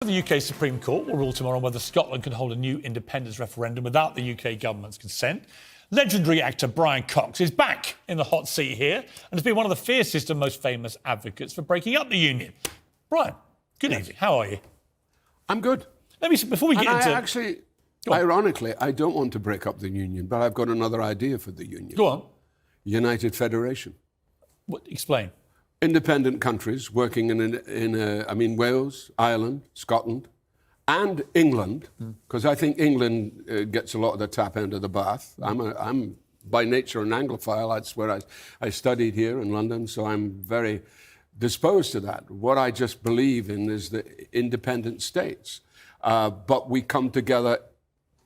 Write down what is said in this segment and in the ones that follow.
The UK Supreme Court will rule tomorrow whether Scotland can hold a new independence referendum without the UK government's consent. Legendary actor Brian Cox is back in the hot seat here and has been one of the fiercest and most famous advocates for breaking up the union. Brian, good evening. How are you? I'm good. Let me, before we get into... Actually, ironically, I don't want to break up the union, but I've got another idea for the union. Go on. United Federation. What, explain. Independent countries working in Wales, Ireland, Scotland, and England, because I think England gets a lot of the tap end of the bath. I'm by nature an Anglophile. That's where I studied here in London, so I'm very disposed to that. What I just believe in is the independent states, but we come together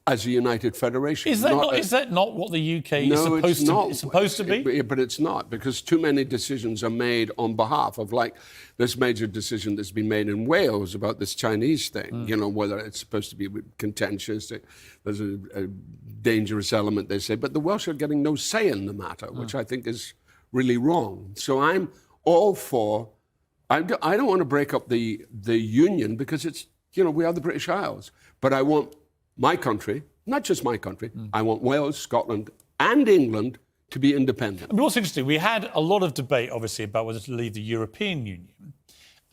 as a united federation. Is that not what the UK is supposed to be? But it's not, because too many decisions are made on behalf of, like this major decision that's been made in Wales about this Chinese thing, you know, whether it's supposed to be contentious. There's a dangerous element, they say. But the Welsh are getting no say in the matter, which I think is really wrong. So I'm all for... I don't want to break up the union because it's, you know, we are the British Isles. But I want my country, not just my country, I want Wales, Scotland and England to be independent. I mean, what's interesting, we had a lot of debate, obviously, about whether to leave the European Union.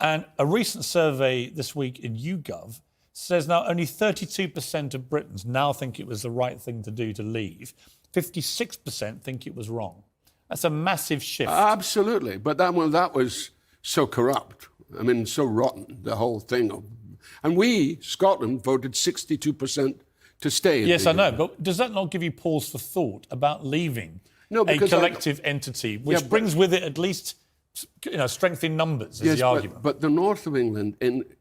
And a recent survey this week in YouGov says now only 32% of Britons now think it was the right thing to do to leave. 56% think it was wrong. That's a massive shift. Absolutely. But that was so corrupt. I mean, so rotten, the whole thing. And we, Scotland, voted 62% to stay. Yes, I know, but does that not give you pause for thought about leaving a collective entity, which brings with it at least, you know, strength in numbers, is the argument? But the north of England,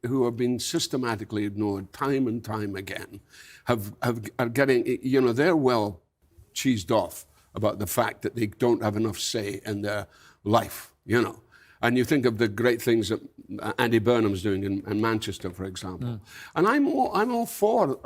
who have been systematically ignored time and time again, are getting, you know, they're well cheesed off about the fact that they don't have enough say in their life, you know. And you think of the great things that Andy Burnham's doing in Manchester, for example. And I'm all for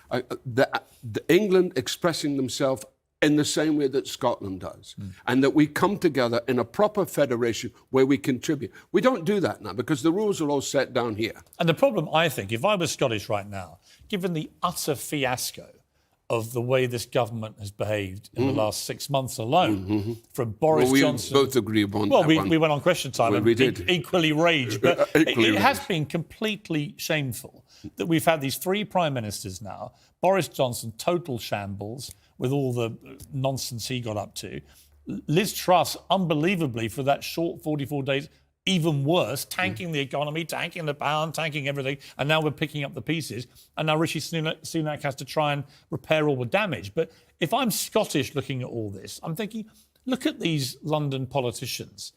the England expressing themselves in the same way that Scotland does, and that we come together in a proper federation where we contribute. We don't do that now because the rules are all set down here. And the problem, I think, if I was Scottish right now, given the utter fiasco of the way this government has behaved in the last 6 months alone, from Boris Johnson... We both agree upon that one. We went on Question Time and we did. Equally raged, but it has been completely shameful that we've had these three prime ministers now. Boris Johnson, total shambles with all the nonsense he got up to. Liz Truss, unbelievably, for that short 44 days, even worse, tanking the economy, tanking the pound, tanking everything, and now we're picking up the pieces. And now Rishi Sunak has to try and repair all the damage. But if I'm Scottish looking at all this, I'm thinking, look at these London politicians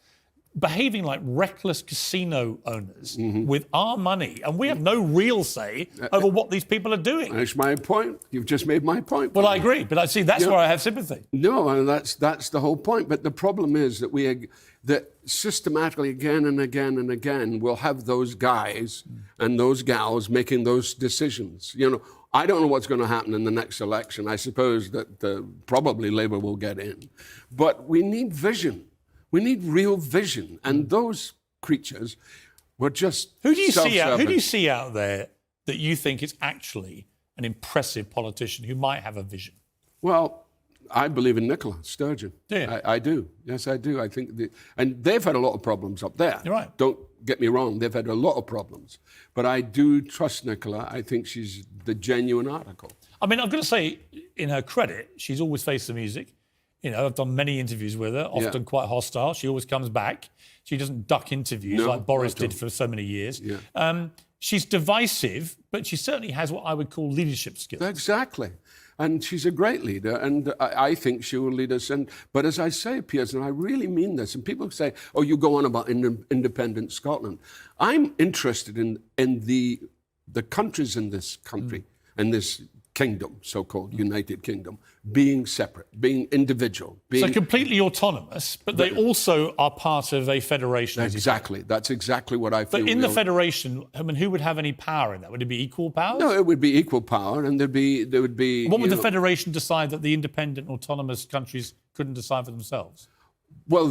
behaving like reckless casino owners with our money, and we have no real say over what these people are doing. That's my point. You've just made my point. Well, I agree, but I see that's where I have sympathy. No, and that's the whole point. But the problem is that systematically, again and again and again, we'll have those guys and those gals making those decisions. You know, I don't know what's going to happen in the next election. I suppose that probably Labour will get in, but we need vision. We need real vision, and those creatures were just Who do you see out there that you think is actually an impressive politician who might have a vision? Well, I believe in Nicola Sturgeon. Do you? I do. Yes, I do. I think, and they've had a lot of problems up there. You're right. Don't get me wrong. They've had a lot of problems, but I do trust Nicola. I think she's the genuine article. I mean, I've got to say, in her credit, she's always faced the music. You know, I've done many interviews with her, often quite hostile. She always comes back. She doesn't duck interviews like Boris did for so many years. Yeah. She's divisive, but she certainly has what I would call leadership skills. Exactly. And she's a great leader, and I think she will lead us. But as I say, Piers, and I really mean this, and people say, oh, you go on about independent Scotland. I'm interested in the countries in this country, and this kingdom, so-called United Kingdom, being separate, being individual. So completely autonomous, but they also are part of a federation. Exactly. That's exactly what I feel. But in the federation, I mean, who would have any power in that? Would it be equal powers? No, it would be equal power, and there would be... What would the federation decide that the independent, autonomous countries couldn't decide for themselves? Well,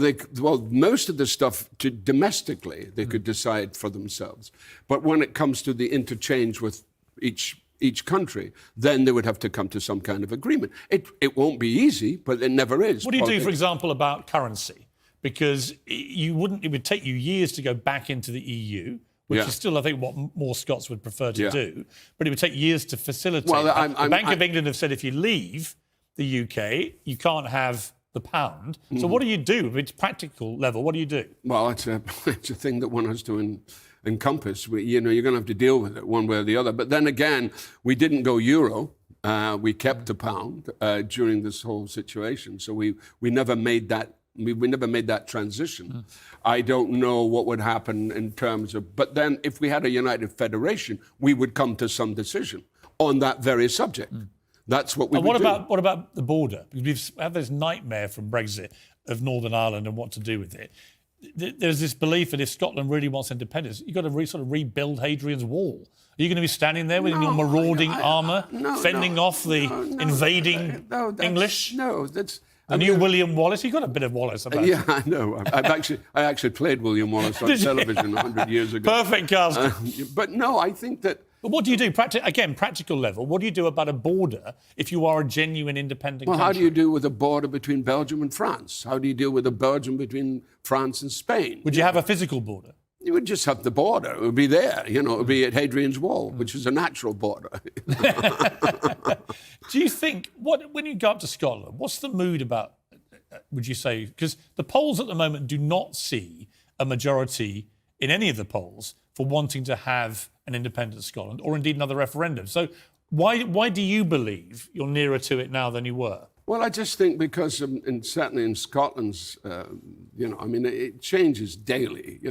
most of the stuff domestically they could decide for themselves, but when it comes to the interchange with each country, then they would have to come to some kind of agreement. It won't be easy, but it never is. What do you do, for example, about currency? Because it would take you years to go back into the EU, which is still, I think, what more Scots would prefer to do. But it would take years to facilitate. Well, the Bank of England have said if you leave the UK, you can't have the pound. So what do you do? It's practical level. What do you do? Well, it's a thing that one has to encompass. You're going to have to deal with it one way or the other. But then again, we didn't go euro. We kept the pound during this whole situation. So we never made that. We never made that transition. I don't know what would happen in terms of... But then if we had a united federation, we would come to some decision on that very subject. That's what we would do. What about the border? Because we've had this nightmare from Brexit of Northern Ireland and what to do with it. There's this belief that if Scotland really wants independence, you've got to sort of rebuild Hadrian's Wall. Are you going to be standing there with your marauding armour, fending off the invading English? No, that's... New William Wallace. You got a bit of Wallace about you. Yeah, I know. I actually played William Wallace on television 100 years ago. Perfect cast. But no, I think that... But what do you do? Practical level, what do you do about a border if you are a genuine independent country? How do you deal with a border between Belgium and France? How do you deal with a Belgium between France and Spain? Would you have a physical border? You would just have the border. It would be there. It would be at Hadrian's Wall, which is a natural border. Do you think, when you go up to Scotland, what's the mood about, would you say? Because the polls at the moment do not see a majority in any of the polls for wanting to have an independent Scotland or indeed another referendum. So why do you believe you're nearer to it now than you were? Well, I just think because, certainly in Scotland's, it changes daily,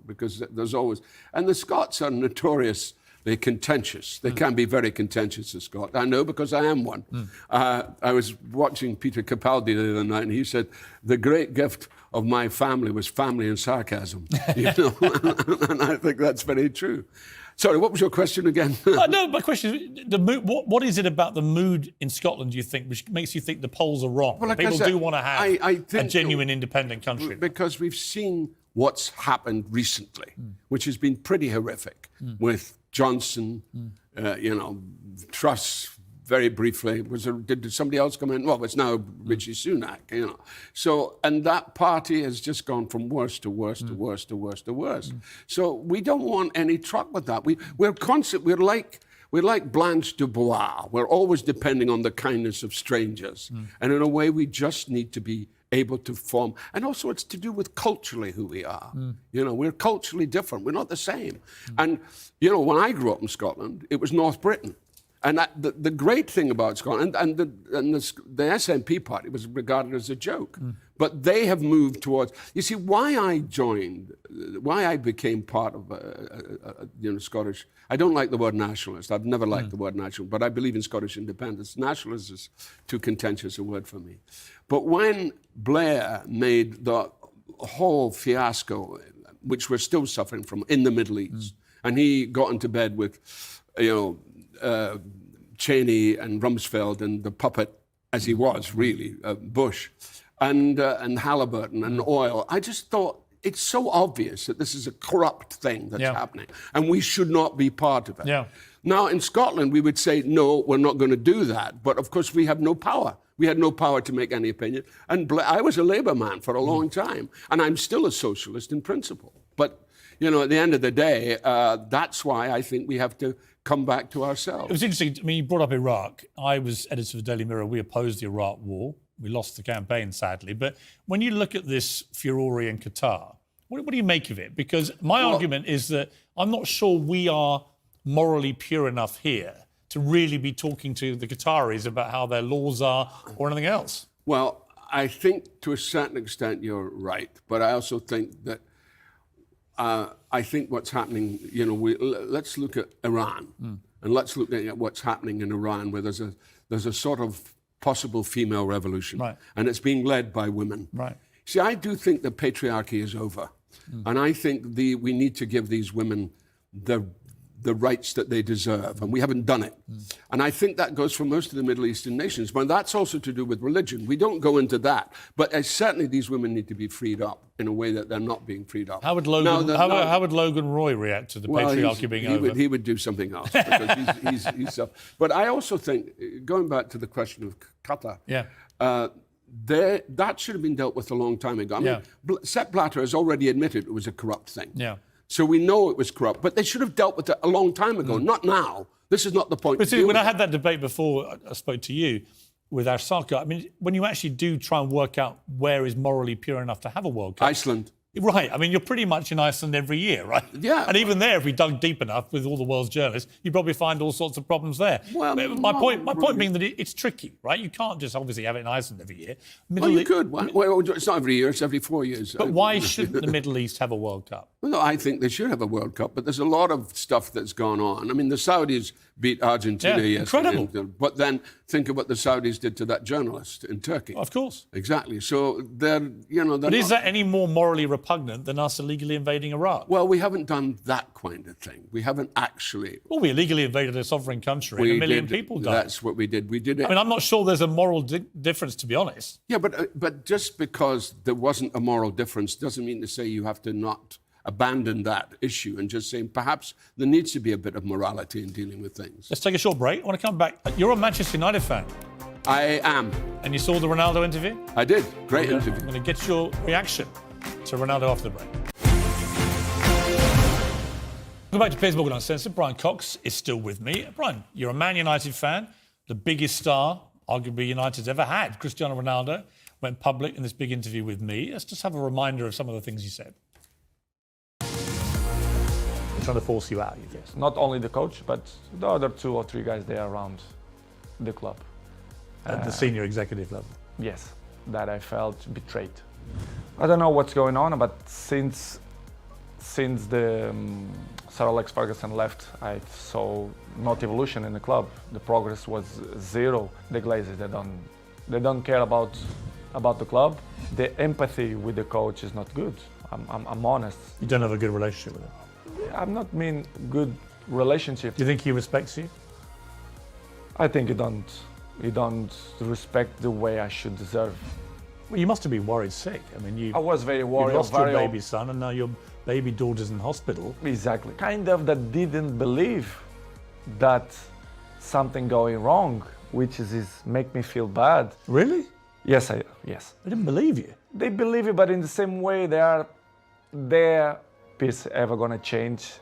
because there's always... And the Scots are notoriously contentious. They can be very contentious, the Scots. I know because I am one. I was watching Peter Capaldi the other night, and he said, the great gift of my family was family and sarcasm. And I think that's very true. Sorry, what was your question again? No, my question is, the mood, what is it about the mood in Scotland, do you think, which makes you think the polls are wrong? Well, like people do want to have a genuine independent country. Because we've seen what's happened recently, which has been pretty horrific, with Johnson, Truss, very briefly. Did somebody else come in? Well, it's now Richie Sunak, So, and that party has just gone from worse to worse to worse to worse to worse. So we don't want any truck with that. We're like Blanche Dubois. We're always depending on the kindness of strangers. And in a way, we just need to be able to form. And also it's to do with culturally who we are. We're culturally different. We're not the same. And, when I grew up in Scotland, it was North Britain. And the great thing about Scotland, and the SNP party was regarded as a joke, but they have moved towards... You see, why I became part of Scottish... I don't like the word nationalist. I've never liked the word national, but I believe in Scottish independence. Nationalist is too contentious a word for me. But when Blair made the whole fiasco, which we're still suffering from in the Middle East, and he got into bed with, Cheney and Rumsfeld and the puppet, as he was really, Bush, and Halliburton and oil. I just thought it's so obvious that this is a corrupt thing that's happening, and we should not be part of it. Now, in Scotland, we would say, no, we're not going to do that. But of course, we have no power. We had no power to make any opinion. And I was a Labour man for a long time, and I'm still a socialist in principle. But, at the end of the day, that's why I think we have to come back to ourselves. It was interesting. I mean, you brought up Iraq. I was editor of the Daily Mirror. We opposed the Iraq war. We lost the campaign, sadly. But when you look at this furore in Qatar, what do you make of it? Because my argument is that I'm not sure we are morally pure enough here to really be talking to the Qataris about how their laws are or anything else. Well, I think to a certain extent you're right. But I also think that I think what's happening, let's look at Iran and let's look at what's happening in Iran, where there's a sort of possible female revolution, and it's being led by women. See, I do think the patriarchy is over, and I think we need to give these women the rights that they deserve, and we haven't done it. And I think that goes for most of the Middle Eastern nations, but that's also to do with religion. We don't go into that, but certainly these women need to be freed up in a way that they're not being freed up. How would Logan Roy react to the patriarchy being over? He would do something else, because he's but I also think, going back to the question of Qatar, that should have been dealt with a long time ago. I mean, Sepp Blatter has already admitted it was a corrupt thing. Yeah. So we know it was corrupt, but they should have dealt with it a long time ago, not now. This is not the point. But see, when I had that debate before, I spoke to you with Arsaka. I mean, when you actually do try and work out where is morally pure enough to have a World Cup. Iceland. Right. I mean, you're pretty much in Iceland every year, right? Yeah. And even there, if we dug deep enough with all the world's journalists, you'd probably find all sorts of problems there. Well, my point being that it's tricky, right? You can't just obviously have it in Iceland every year. You could. Well, it's not every year, it's every 4 years. But why shouldn't the Middle East have a World Cup? Well, no, I think they should have a World Cup, but there's a lot of stuff that's gone on. I mean, the Saudis beat Argentina yesterday. Incredible. But then think of what the Saudis did to that journalist in Turkey. Of course. Exactly. So But is that any more morally repugnant than us illegally invading Iraq? Well, we haven't done that kind of thing. We haven't actually. Well, we illegally invaded a sovereign country and 1 million people died. That's what we did. We did it. I mean, I'm not sure there's a moral difference, to be honest. Yeah, but just because there wasn't a moral difference doesn't mean to say you have to not abandon that issue and just saying perhaps there needs to be a bit of morality in dealing with things. Let's take a short break. I want to come back. You're a Manchester United fan. I am. And you saw the Ronaldo interview? I did. Great interview. I'm going to get your reaction to Ronaldo after the break. Welcome back to Piers Morgan Uncensored. Brian Cox is still with me. Brian, you're a Man United fan, the biggest star arguably United's ever had. Cristiano Ronaldo went public in this big interview with me. Let's just have a reminder of some of the things he said. Trying to force you out, you guess. Not only the coach, but the other 2 or 3 guys there around the club. At the senior executive level? Yes, that I felt betrayed. I don't know what's going on, but since the Sir Alex Ferguson left, I saw not evolution in the club. The progress was zero. The Glazers, they don't care about the club. The empathy with the coach is not good. I'm honest. You don't have a good relationship with him? I'm not mean good relationship. Do you think he respects you? I think he don't respect the way I should deserve. Well, you must have been worried sick. I mean, I was very worried. You lost your baby son, and now your baby daughter's in hospital. Exactly. Kind of that didn't believe that something going wrong, which is make me feel bad. Really? Yes. They didn't believe you. They believe it, but in the same way, their piece ever gonna change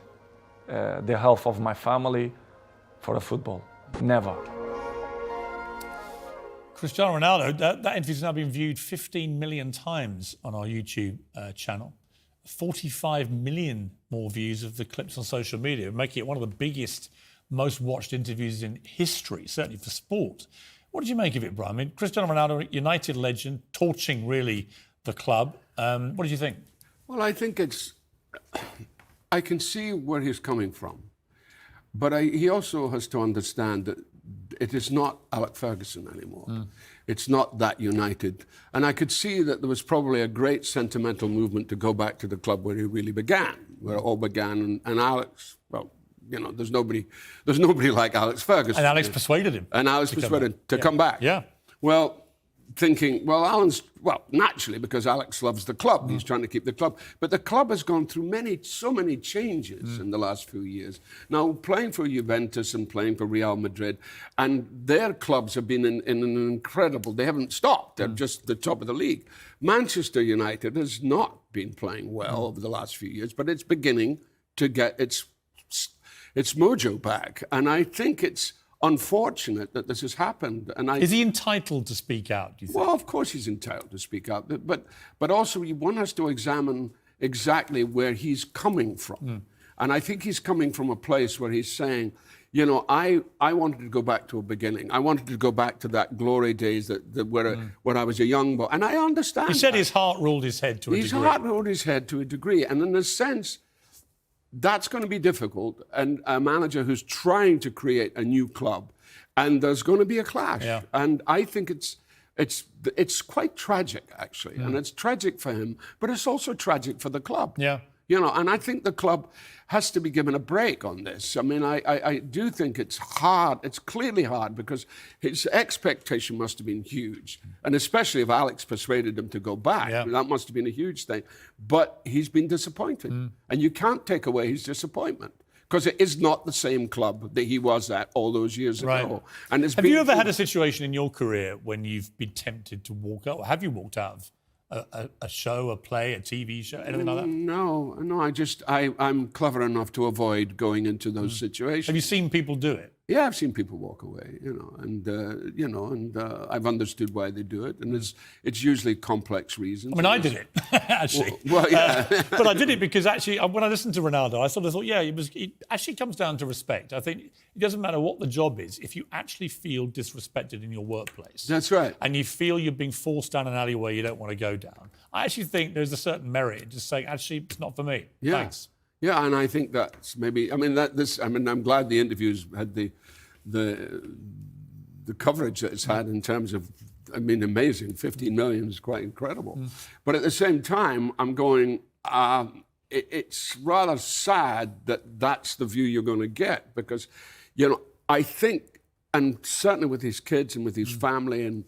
the health of my family for the football. Never. Cristiano Ronaldo, that interview's now been viewed 15 million times on our YouTube channel. 45 million more views of the clips on social media, making it one of the biggest, most watched interviews in history, certainly for sport. What did you make of it, Brian? I mean, Cristiano Ronaldo, United legend, torching really the club. What did you think? Well, I think I can see where he's coming from. But he also has to understand that it is not Alex Ferguson anymore. It's not that United. And I could see that there was probably a great sentimental movement to go back to the club where he really began, where it all began. And Alex, well, there's nobody like Alex Ferguson. And Alex persuaded him. And Alex persuaded him to come back. Yeah. Well, thinking, naturally, because Alex loves the club, he's trying to keep the club. But the club has gone through so many changes in the last few years. Now, playing for Juventus and playing for Real Madrid, and their clubs have been in an incredible, they haven't stopped, they're just the top of the league. Manchester United has not been playing well over the last few years, but it's beginning to get its mojo back. And I think it's unfortunate that this has happened. And is he entitled to speak out, do you think? Well, of course he's entitled to speak out. But also one has to examine exactly where he's coming from. And I think he's coming from a place where he's saying, I wanted to go back to a beginning. I wanted to go back to that glory days where I was a young boy. And I understand. He said his heart ruled his head to a degree. His heart ruled his head to a degree. And in a sense, that's going to be difficult, and a manager who's trying to create a new club, and there's going to be a clash. Yeah. And I think it's quite tragic, actually, and it's tragic for him, but it's also tragic for the club. Yeah. You know, and I think the club has to be given a break on this. I mean, I do think it's hard. It's clearly hard because his expectation must have been huge. And especially if Alex persuaded him to go back, that must have been a huge thing. But he's been disappointed. And you can't take away his disappointment because it is not the same club that he was at all those years ago. And have you ever had a situation in your career when you've been tempted to walk out? Or have you walked out of a show, a play, a TV show, anything like that? No. I'm clever enough to avoid going into those situations. Have you seen people do it? Yeah, I've seen people walk away, and I've understood why they do it, and it's usually complex reasons. I mean, I did it, actually. Well, yeah. But I did it because actually, when I listened to Ronaldo, I sort of thought, it actually comes down to respect. I think it doesn't matter what the job is, if you actually feel disrespected in your workplace. That's right. And you feel you're being forced down an alleyway you don't want to go down. I actually think there's a certain merit in just saying, actually, it's not for me. Yeah. Thanks. Yeah, and I think that's maybe. I'm glad the interviews had the coverage that it's had in terms of. I mean, amazing. 15 million is quite incredible. But at the same time, I'm going. It's rather sad that that's the view you're going to get because, I think, and certainly with his kids and with his family and.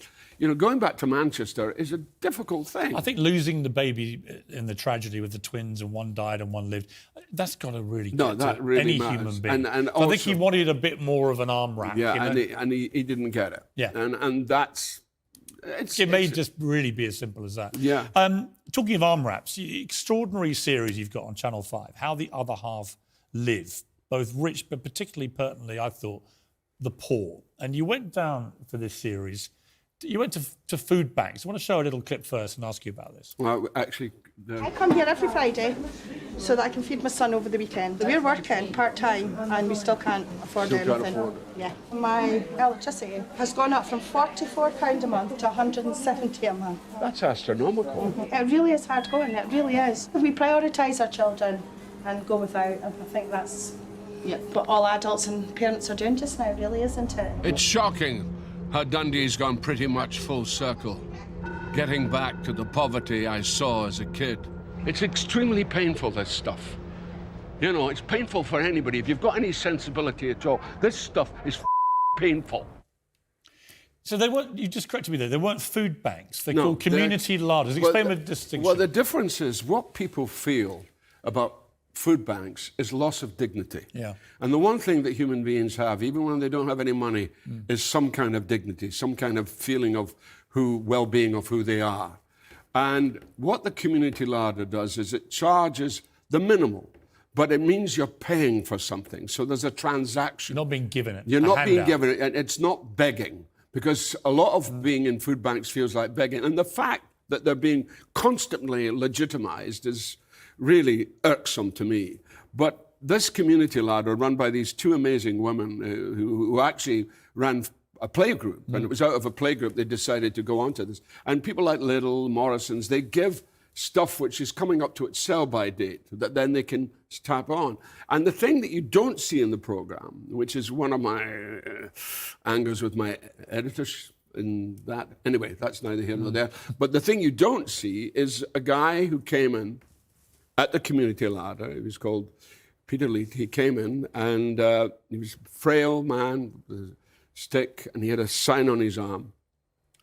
Going back to Manchester is a difficult thing. I think losing the baby in the tragedy with the twins and one died and one lived, that's got to really get to any human being. And so I think he wanted a bit more of an arm wrap. Yeah, and he didn't get it. Yeah. And that's... It may just really be as simple as that. Yeah. Talking of arm wraps, the extraordinary series you've got on Channel 5, How the Other Half Live, both rich but particularly pertinently, I thought, the poor. And you went down for this series... You went to food banks. I want to show a little clip first and ask you about this. Well, actually... I come here every Friday so that I can feed my son over the weekend. We're working part-time and we still can't afford anything. Yeah. My electricity has gone up from £44 a month to £170 a month. That's astronomical. It really is hard going, it really is. We prioritise our children and go without, and I think that's what all adults and parents are doing just now, really, isn't it? It's shocking how Dundee's gone pretty much full circle, getting back to the poverty I saw as a kid. It's extremely painful, this stuff. It's painful for anybody. If you've got any sensibility at all, this stuff is painful. So they weren't, you just corrected me there, they weren't food banks, they're called community larders. Explain the distinction. Well, the difference is what people feel about food banks is loss of dignity. Yeah. And the one thing that human beings have, even when they don't have any money, is some kind of dignity, some kind of feeling of well-being of who they are. And what the community larder does is it charges the minimal, but it means you're paying for something. So there's a transaction. You're not being given it. You're not being given it, and it's not begging, because a lot of being in food banks feels like begging. And the fact that they're being constantly legitimized is really irksome to me. But this community larder, run by these two amazing women who actually ran a playgroup, and it was out of a playgroup they decided to go on to this. And people like Lidl, Morrison's, they give stuff which is coming up to its sell-by date that then they can tap on. And the thing that you don't see in the programme, which is one of my angers with my editors, in that, anyway, that's neither here nor there. But the thing you don't see is a guy who came in at the community larder. He was called Peter Leith. He came in and he was a frail man with a stick, and he had a sign on his arm.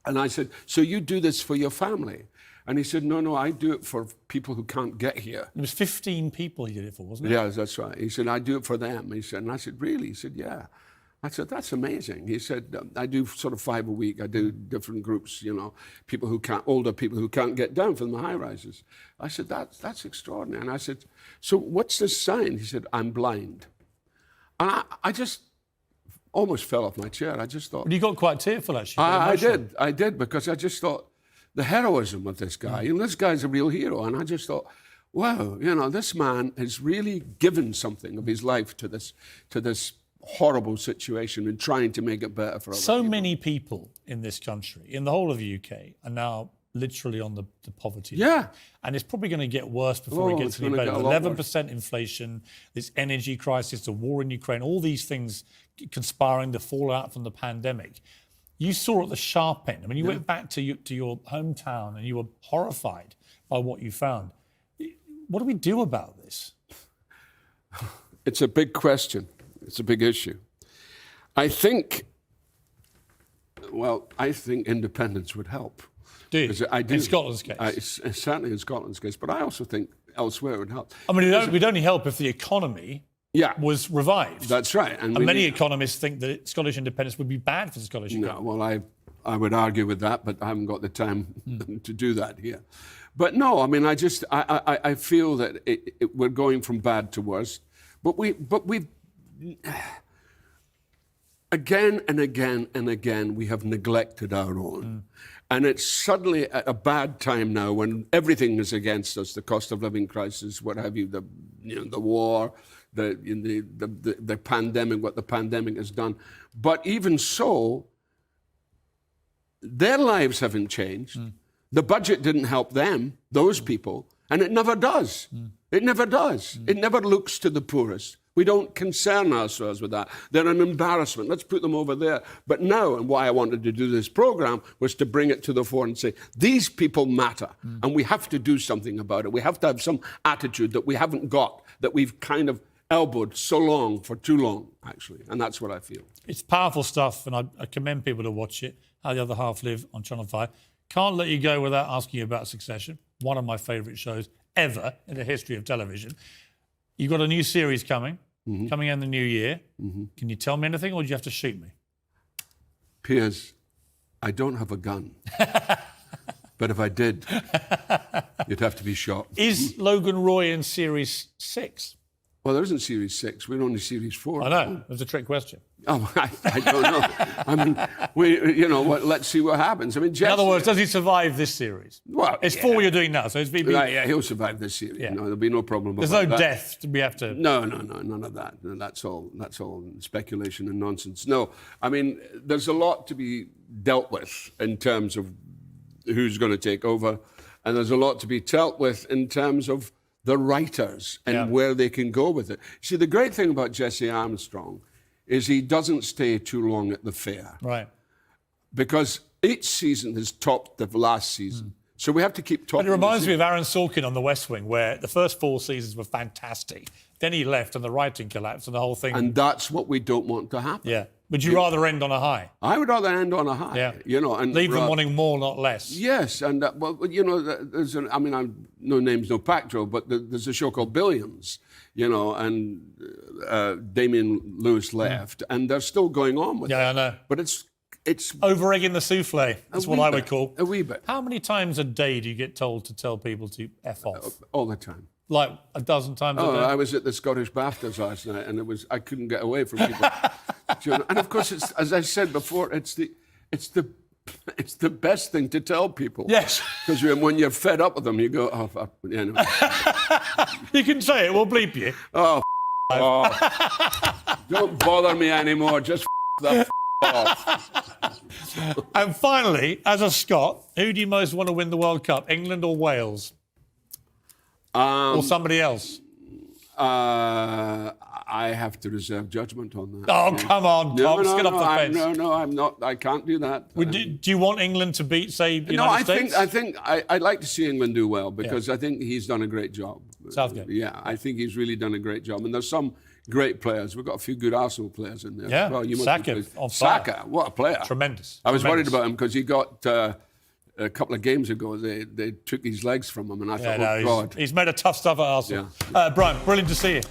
And I said, "So you do this for your family?" And he said, no, I do it for people who can't get here. It was 15 people he did it for, wasn't it? Yeah, that's right. He said, I do it for them. He said, and I said, really? He said, yeah. I said, that's amazing. He said, I do sort of 5 a week. I do different groups, people who can't, older people who can't get down from the high rises. I said, that's extraordinary. And I said, so what's this sign? He said, I'm blind. And I just almost fell off my chair. I just thought... But you got quite tearful, actually. I did, because I just thought, the heroism of this guy, this guy's a real hero. And I just thought, wow, this man has really given something of his life to this horrible situation and trying to make it better for other people. So many people in this country, in the whole of the UK, are now literally on the poverty line. Yeah. And it's probably going to get worse before it gets any better. 11% inflation, this energy crisis, the war in Ukraine, all these things conspiring, the fallout from the pandemic. You saw at the sharp end. I mean, you went back to your hometown and you were horrified by what you found. what do we do about this? It's a big question. It's a big issue. I think independence would help. Do you? I do. In Scotland's case? Certainly in Scotland's case, but I also think elsewhere it would help. I mean, it would only help if the economy was revived. That's right. And many economists think that Scottish independence would be bad for the Scottish economy. No, well, I would argue with that, but I haven't got the time to do that here. But no, I mean, I feel that we're going from bad to worse. But we've again and again and again, we have neglected our own. And it's suddenly at a bad time now when everything is against us, the cost of living crisis, what have you, the war, the pandemic, what the pandemic has done. But even so, their lives haven't changed. The budget didn't help them, those people, and it never does. It never does. It never looks to the poorest. We don't concern ourselves with that. They're an embarrassment. Let's put them over there. But now, and why I wanted to do this program was to bring it to the fore and say, these people matter, and we have to do something about it. We have to have some attitude that we haven't got, that we've kind of elbowed so long, for too long, actually. And that's what I feel. It's powerful stuff, and I commend people to watch it. How the Other Half Live on Channel 5. Can't let you go without asking you about Succession, one of my favourite shows ever in the history of television. You've got a new series coming in the new year. Can you tell me anything, or do you have to shoot me? Piers, I don't have a gun. But if I did, you'd have to be shot. Is Logan Roy in Series 6? Well, there isn't Series 6. We're only Series 4. I know. It was a trick question. Oh, I don't know. I mean, let's see what happens. I mean, in other words, does he survive this series? Well, it's 4 you're doing now, so it's been... Yeah, he'll survive this series. Yeah. No, there'll be no problem about that. There's no death we have to... No, none of that. No, that's all speculation and nonsense. No, I mean, there's a lot to be dealt with in terms of who's going to take over, and there's a lot to be dealt with in terms of the writers and where they can go with it. See, the great thing about Jesse Armstrong is he doesn't stay too long at the fair. Right. Because each season has topped the last season. So we have to keep topping. But it reminds me of Aaron Sorkin on The West Wing, where the first 4 seasons were fantastic. Then he left and the writing collapsed and the whole thing... And that's what we don't want to happen. Yeah. Would you rather end on a high? I would rather end on a high. Yeah. And leave them wanting more, not less. Yes, and there's no names, no pacto, but there's a show called Billions, and Damien Lewis left, and they're still going on with it. Yeah, I know. But it's over-egging the souffle. That's what I would call. A wee bit. How many times a day do you get told to tell people to F off? All the time. Like a dozen times a day? I was at the Scottish BAFTAs last night, and I couldn't get away from people. And of course, as I said before, it's the best thing to tell people. Yes. Because when you're fed up with them, you go, oh, You can say it. We'll bleep you. Oh, don't bother me anymore. Just the off. And finally, as a Scot, who do you most want to win the World Cup? England or Wales? Or somebody else? I have to reserve judgment on that. Oh, come on, Cox, get off the fence. No, I'm not. I can't do that. Do you want England to beat, say, United States? I think I'd like to see England do well because I think he's done a great job. Southgate. Yeah, I think he's really done a great job. And there's some great players. We've got a few good Arsenal players in there. Yeah, well, Saka, what a player. Tremendous. I was worried about him because he got... a couple of games ago, they took his legs from him, and I thought, oh, God. He's made a tough stuff at Arsenal. Yeah. Brian, brilliant to see you.